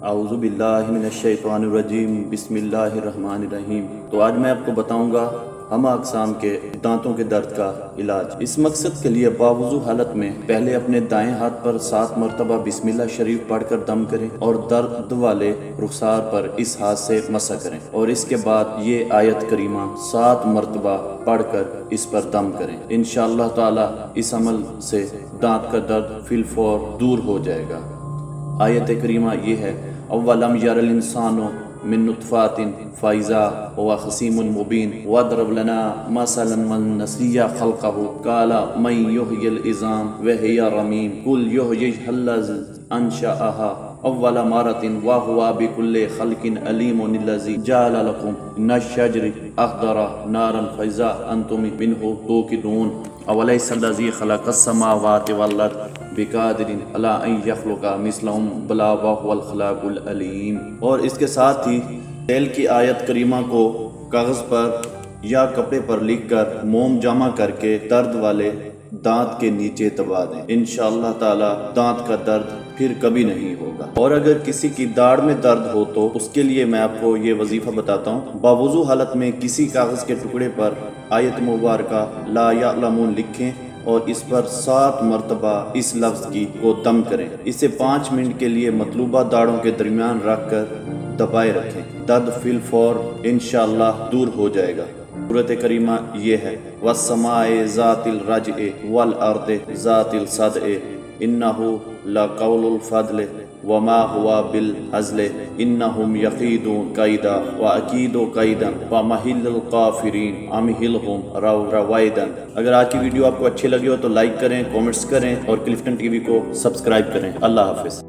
اعوذ باللہ من الشیطان الرجیم بسم اللہ الرحمن الرحیم۔ تو آج میں آپ کو بتاؤں گا ہمہ اقسام کے دانتوں کے درد کا علاج۔ اس مقصد کے لیے باوضو حالت میں پہلے اپنے دائیں ہاتھ پر 7 مرتبہ بسم اللہ شریف پڑھ کر دم کریں اور درد والے رخسار پر اس ہاتھ سے مسح کریں، اور اس کے بعد یہ آیت کریمہ 7 مرتبہ پڑھ کر اس پر دم کریں۔ انشاءاللہ تعالی اس عمل سے دانت کا درد فی الفور دور ہو جائے گا۔ آیت کریمہ یہ ہے: اولم یر الانسان من نطفات فاذا هو خصیم مبین واضرب لنا مثلا من نسی خلقه قال من یحیی العظام وهی رمیم قل یحییها الذی انشأها اول مرة وهو بكل خلق علیم الذی جعل لكم من الشجر اخضر نارا فاذا انتم منه توقدون اولیس الذی خلق السماوات والارض بقادر علی ان یخلق مثلهم بلا وهو الخلاق العلیم۔ اور اس کے ساتھ ہی تیل کی آیت کریمہ کو کاغذ پر یا کپڑے پر لکھ کر موم جمع کر کے درد والے دانت کے نیچے دبا دیں۔ انشاءاللہ تعالی دانت کا درد پھر کبھی نہیں ہوگا۔ اور اگر کسی کی داڑھ میں درد ہو تو اس کے لیے میں آپ کو یہ وظیفہ بتاتا ہوں۔ باوضو حالت میں کسی کاغذ کے ٹکڑے پر آیت مبارکہ لا یعلمون لکھیں اور اس پر 7 مرتبہ اس لفظ کی کو دم کریں۔ اسے 5 منٹ کے لیے مطلوبہ داڑھوں کے درمیان رکھ کر دبائے رکھیں۔ درد فی الفور انشاءاللہ دور ہو جائے گا۔ سورۃ کریمہ یہ ہے: والسماء ذات الرجع والارض ذات الصدع انہ لقول الفضل وما هو بالهزل انہم یقیدون کیدا واکید کیدا ومہل الکافرین امہلہم رویدا۔ اگر آج کی ویڈیو آپ کو اچھی لگی ہو تو لائک کریں، کامنٹس کریں اور کلفٹن ٹی وی کو سبسکرائب کریں۔ اللہ حافظ۔